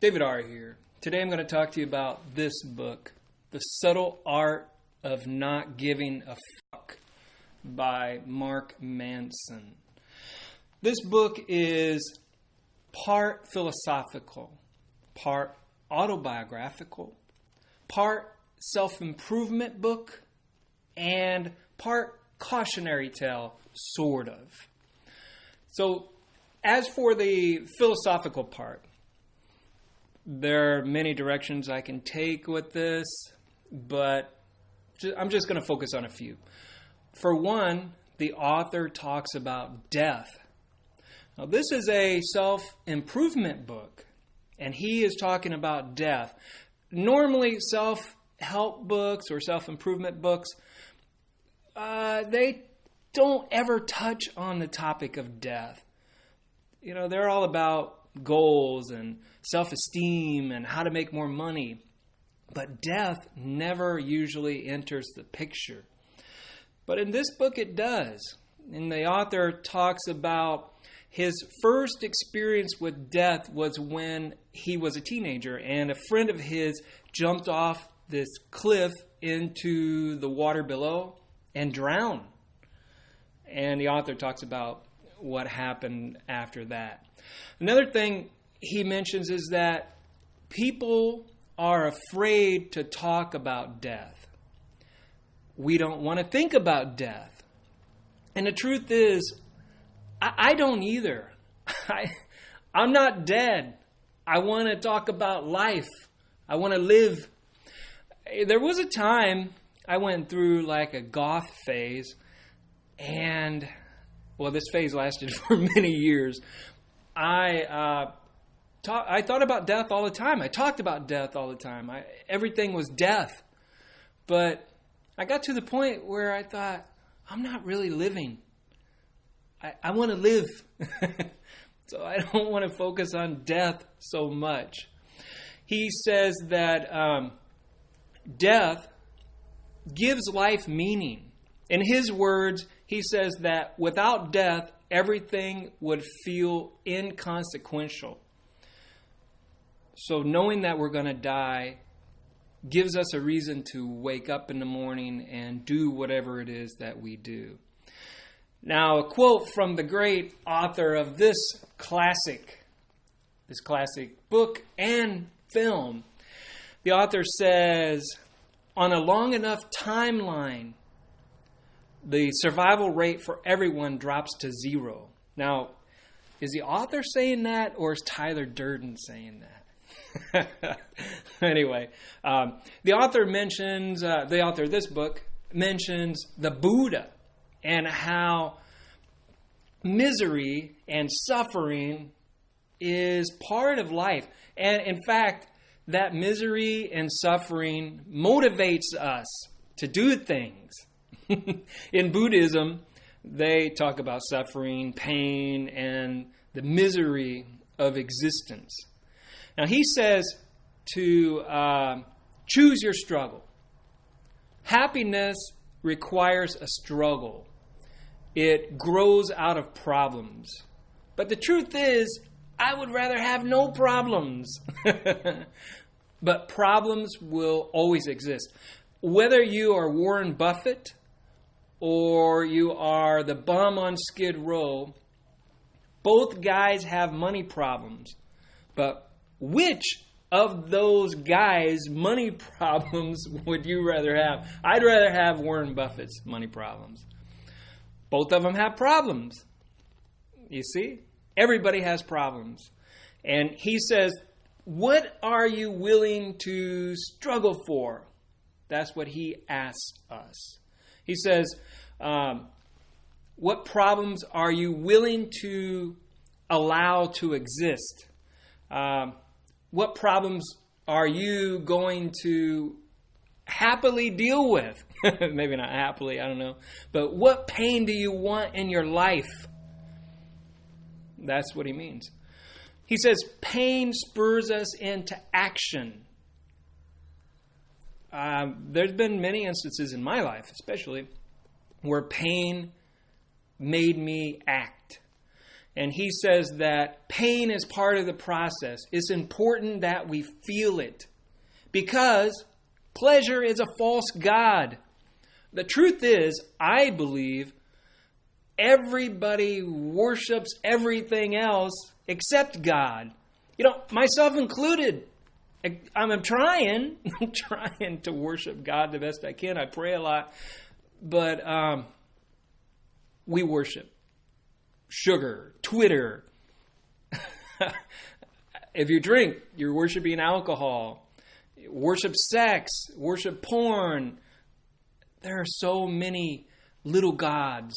David R. here. Today I'm going to talk to you about this book, The Subtle Art of Not Giving a Fuck by Mark Manson. This book is part philosophical, part autobiographical, part self-improvement book, and part cautionary tale, sort of. So, as for the philosophical part, there are many directions I can take with this, but I'm just going to focus on a few. For one, the author talks about death. Now, this is a self-improvement book, and he is talking about death. Normally, self-help books or self-improvement books, they don't ever touch on the topic of death. You know, they're all about goals and self-esteem and how to make more money. But death never usually enters the picture. But in this book it does. And the author talks about his first experience with death was when he was a teenager and a friend of his jumped off this cliff into the water below and drowned. And the author talks about what happened after that. Another thing he mentions is that people are afraid to talk about death. We don't want to think about death. And the truth is, I don't either. I'm not dead. I want to talk about life. I want to live. There was a time I went through like a goth phase, and well, this phase lasted for many years. I thought about death all the time. I talked about death all the time. Everything was death. But I got to the point where I thought, I'm not really living. I want to live. So I don't want to focus on death so much. He says that death gives life meaning. In his words, he says that without death, everything would feel inconsequential. So knowing that we're going to die gives us a reason to wake up in the morning and do whatever it is that we do. Now, a quote from the great author of this classic book and film. The author says, on a long enough timeline, the survival rate for everyone drops to 0. Now, is the author saying that, or is Tyler Durden saying that? Anyway, the author of this book mentions the Buddha and how misery and suffering is part of life. And in fact, that misery and suffering motivates us to do things. In Buddhism, they talk about suffering, pain, and the misery of existence. Now, he says to choose your struggle. Happiness requires a struggle. It grows out of problems. But the truth is, I would rather have no problems. But problems will always exist. Whether you are Warren Buffett or you are the bum on Skid Row, both guys have money problems. But which of those guys' money problems would you rather have? I'd rather have Warren Buffett's money problems. Both of them have problems. You see? Everybody has problems. And he says, what are you willing to struggle for? That's what he asks us. He says, what problems are you willing to allow to exist? What problems are you going to happily deal with? Maybe not happily, I don't know. But what pain do you want in your life? That's what he means. He says, pain spurs us into action. There's been many instances in my life, especially, where pain made me act. And he says that pain is part of the process. It's important that we feel it because pleasure is a false god. The truth is, I believe everybody worships everything else except God. Myself included. I'm trying to worship God the best I can. I pray a lot. But we worship sugar, Twitter. If you drink, you're worshiping alcohol. Worship sex, worship porn. There are so many little gods.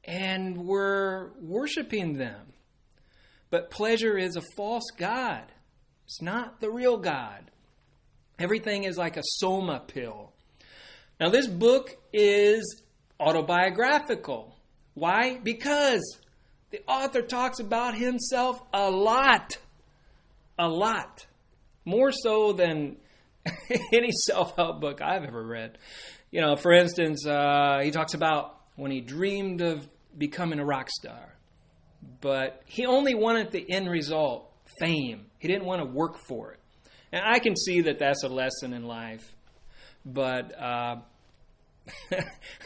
And we're worshiping them. But pleasure is a false god. It's not the real God. Everything is like a soma pill. Now, this book is autobiographical. Why? Because the author talks about himself a lot. A lot. More so than any self-help book I've ever read. For instance, he talks about when he dreamed of becoming a rock star. But he only wanted the end result, fame. He didn't want to work for it. And I can see that that's a lesson in life. But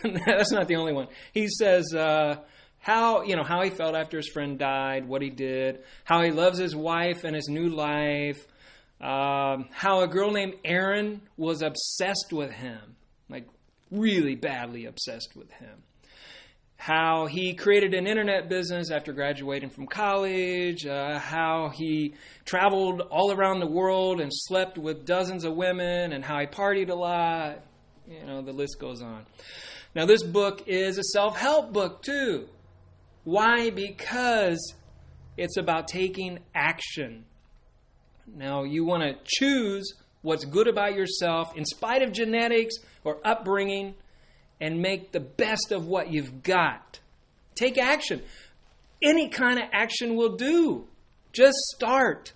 that's not the only one. He says how he felt after his friend died, what he did, how he loves his wife and his new life, how a girl named Erin was obsessed with him, like really badly obsessed with him. How he created an internet business after graduating from college, how he traveled all around the world and slept with dozens of women, and how he partied a lot. The list goes on. Now, this book is a self-help book, too. Why? Because it's about taking action. Now, you want to choose what's good about yourself in spite of genetics or upbringing, and make the best of what you've got. Take action. Any kind of action will do. Just start.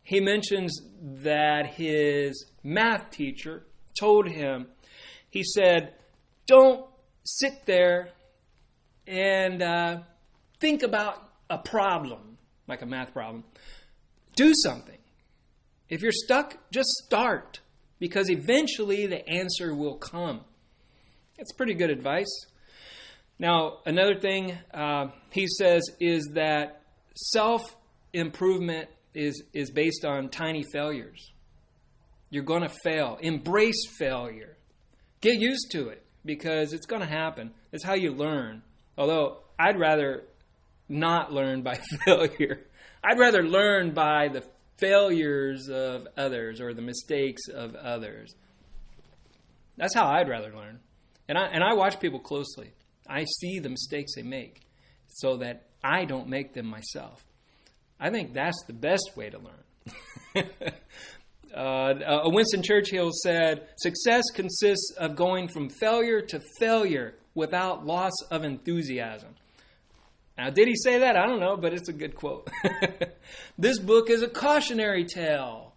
He mentions that his math teacher told him, he said, don't sit there and think about a problem, like a math problem. Do something. If you're stuck, just start, because eventually the answer will come. It's pretty good advice. Now, another thing he says is that self-improvement is based on tiny failures. You're going to fail. Embrace failure. Get used to it because it's going to happen. It's how you learn. Although I'd rather not learn by failure. I'd rather learn by the failures of others or the mistakes of others. That's how I'd rather learn. And I watch people closely. I see the mistakes they make so that I don't make them myself. I think that's the best way to learn. Winston Churchill said, success consists of going from failure to failure without loss of enthusiasm. Now, did he say that? I don't know, but it's a good quote. This book is a cautionary tale.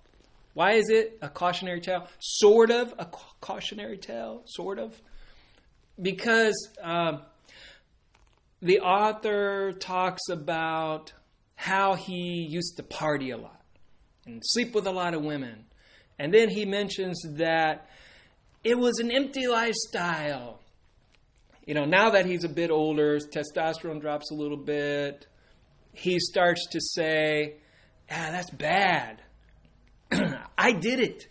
Why is it a cautionary tale? Sort of a cautionary tale, sort of. Because the author talks about how he used to party a lot and sleep with a lot of women. And then he mentions that it was an empty lifestyle. Now that he's a bit older, his testosterone drops a little bit. He starts to say, that's bad. I did it.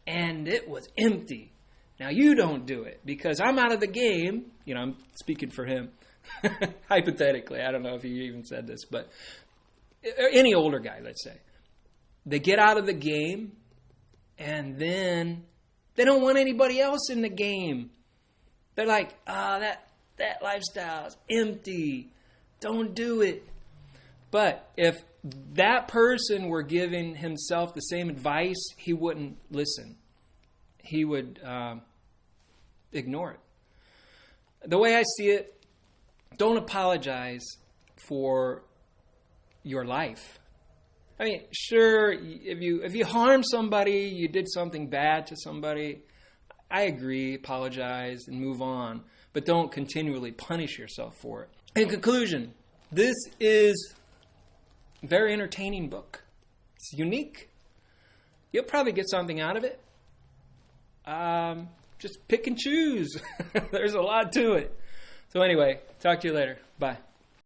And it was empty. Now, you don't do it because I'm out of the game. I'm speaking for him. Hypothetically, I don't know if he even said this, but any older guy, let's say. They get out of the game, and then they don't want anybody else in the game. They're like, that lifestyle's empty. Don't do it. But if that person were giving himself the same advice, he wouldn't listen. He would ignore it. The way I see it, don't apologize for your life. I mean, sure, if you harm somebody, you did something bad to somebody, I agree, apologize and move on. But don't continually punish yourself for it. In conclusion, This is a very entertaining book. It's unique. You'll probably get something out of it. Just pick and choose. There's a lot to it. So anyway, talk to you later. Bye.